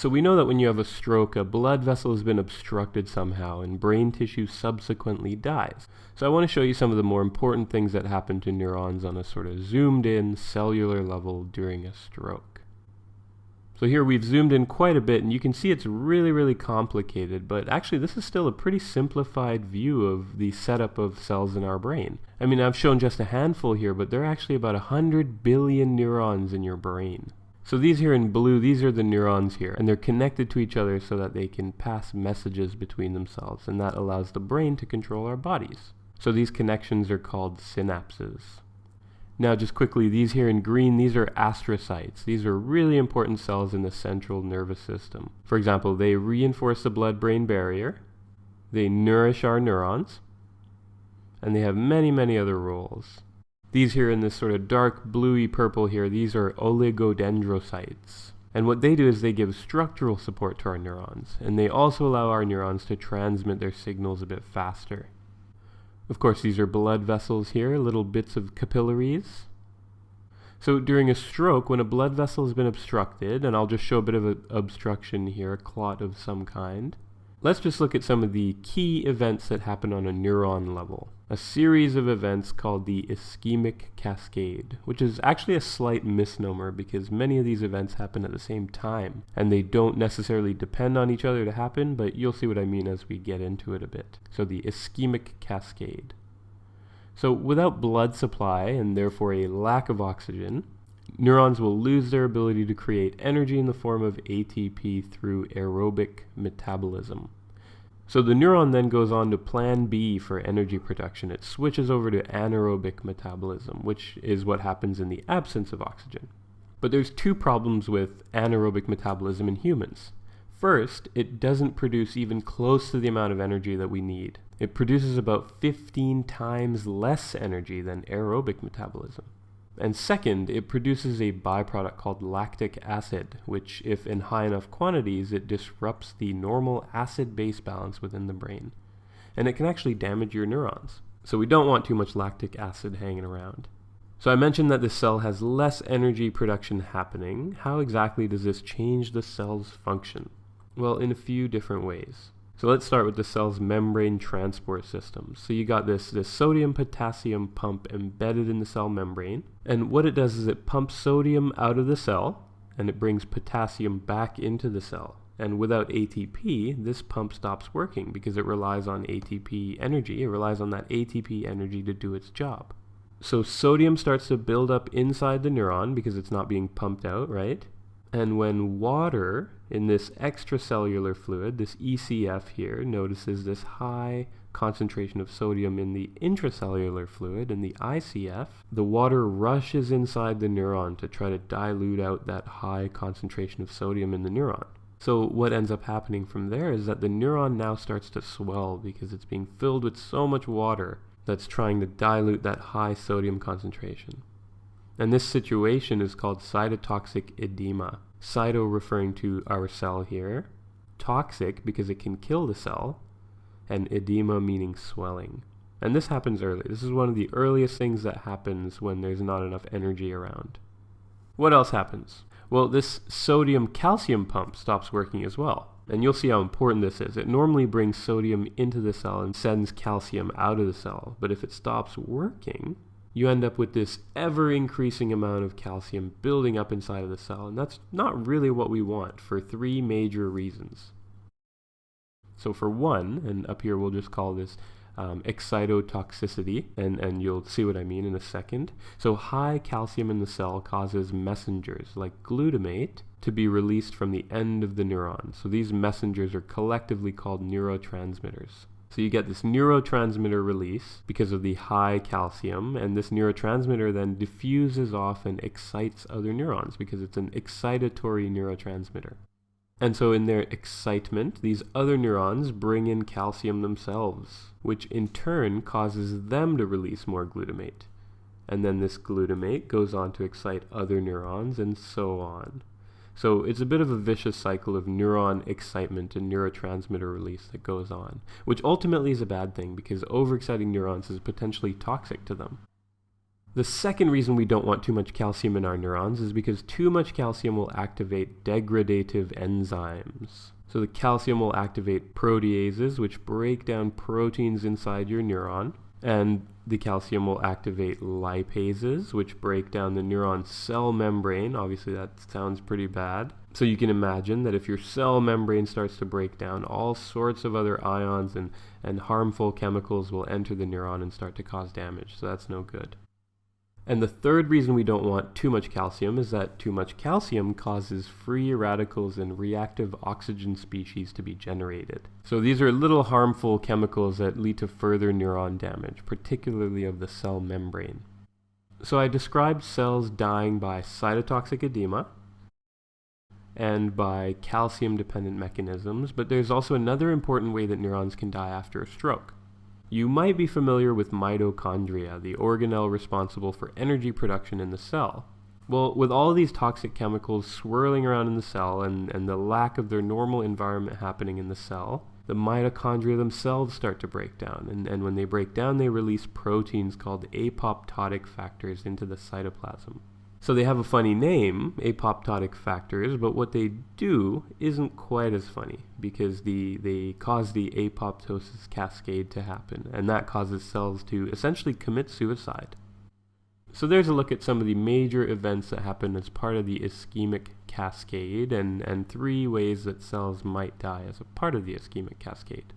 So we know that when you have a stroke, a blood vessel has been obstructed somehow and brain tissue subsequently dies. So I want to show you some of the more important things that happen to neurons on a sort of zoomed in cellular level during a stroke. So here we've zoomed in quite a bit and you can see it's really complicated, but actually this is still a pretty simplified view of the setup of cells in our brain. I mean, I've shown just a handful here, but there are actually about 100 billion neurons in your brain. So these here in blue, these are the neurons here, and they're connected to each other so that they can pass messages between themselves, and that allows the brain to control our bodies. So these connections are called synapses. Now just quickly, these here in green, these are astrocytes. These are really important cells in the central nervous system. For example, they reinforce the blood-brain barrier, they nourish our neurons, and they have many other roles. These here in this sort of dark bluey purple here, these are oligodendrocytes. And what they do is they give structural support to our neurons, and they also allow our neurons to transmit their signals a bit faster. Of course, these are blood vessels here, little bits of capillaries. So during a stroke, when a blood vessel has been obstructed, and I'll just show a bit of an obstruction here, a clot of some kind, let's just look at some of the key events that happen on a neuron level. A series of events called the ischemic cascade, which is actually a slight misnomer because many of these events happen at the same time, and they don't necessarily depend on each other to happen, but you'll see what I mean as we get into it a bit. So the ischemic cascade. So without blood supply, and therefore a lack of oxygen, neurons will lose their ability to create energy in the form of ATP through aerobic metabolism. So the neuron then goes on to plan B for energy production. It switches over to anaerobic metabolism, which is what happens in the absence of oxygen. But there's two problems with anaerobic metabolism in humans. First, it doesn't produce even close to the amount of energy that we need. It produces about 15 times less energy than aerobic metabolism. And second, it produces a byproduct called lactic acid, which, if in high enough quantities, it disrupts the normal acid-base balance within the brain. And it can actually damage your neurons. So we don't want too much lactic acid hanging around. So I mentioned that the cell has less energy production happening. How exactly does this change the cell's function? Well, in a few different ways. So let's start with the cell's membrane transport system. So you got this sodium-potassium pump embedded in the cell membrane. And what it does is it pumps sodium out of the cell, and it brings potassium back into the cell. And without ATP, this pump stops working because it relies on ATP energy. It relies on that ATP energy to do its job. So sodium starts to build up inside the neuron because it's not being pumped out, right? And when water in this extracellular fluid, this ECF here, notices this high concentration of sodium in the intracellular fluid, in the ICF, the water rushes inside the neuron to try to dilute out that high concentration of sodium in the neuron. So what ends up happening from there is that the neuron now starts to swell because it's being filled with so much water that's trying to dilute that high sodium concentration. And this situation is called cytotoxic edema. Cyto referring to our cell here, toxic because it can kill the cell, and edema meaning swelling. And this happens early. This is one of the earliest things that happens when there's not enough energy around. What else happens? Well, this sodium-calcium pump stops working as well. And you'll see how important this is. It normally brings sodium into the cell and sends calcium out of the cell. But if it stops working, you end up with this ever-increasing amount of calcium building up inside of the cell, and that's not really what we want for three major reasons. So for one, and up here we'll just call this excitotoxicity, and you'll see what I mean in a second. So high calcium in the cell causes messengers, like glutamate, to be released from the end of the neuron. So these messengers are collectively called neurotransmitters. So you get this neurotransmitter release because of the high calcium, and this neurotransmitter then diffuses off and excites other neurons because it's an excitatory neurotransmitter. And so in their excitement, these other neurons bring in calcium themselves, which in turn causes them to release more glutamate. And then this glutamate goes on to excite other neurons, and so on. So it's a bit of a vicious cycle of neuron excitement and neurotransmitter release that goes on, which ultimately is a bad thing because overexciting neurons is potentially toxic to them. The second reason we don't want too much calcium in our neurons is because too much calcium will activate degradative enzymes. So the calcium will activate proteases, which break down proteins inside your neuron, and the calcium will activate lipases, which break down the neuron cell membrane. Obviously that sounds pretty bad. So you can imagine that if your cell membrane starts to break down, all sorts of other ions and harmful chemicals will enter the neuron and start to cause damage. So that's no good. And the third reason we don't want too much calcium is that too much calcium causes free radicals and reactive oxygen species to be generated. So these are little harmful chemicals that lead to further neuron damage, particularly of the cell membrane. So I described cells dying by cytotoxic edema and by calcium-dependent mechanisms, but there's also another important way that neurons can die after a stroke. You might be familiar with mitochondria, the organelle responsible for energy production in the cell. Well, with all these toxic chemicals swirling around in the cell and the lack of their normal environment happening in the cell, the mitochondria themselves start to break down. And when they break down, they release proteins called apoptotic factors into the cytoplasm. So they have a funny name, apoptotic factors, but what they do isn't quite as funny because they cause the apoptosis cascade to happen, and that causes cells to essentially commit suicide. So there's a look at some of the major events that happen as part of the ischemic cascade and 3 ways that cells might die as a part of the ischemic cascade.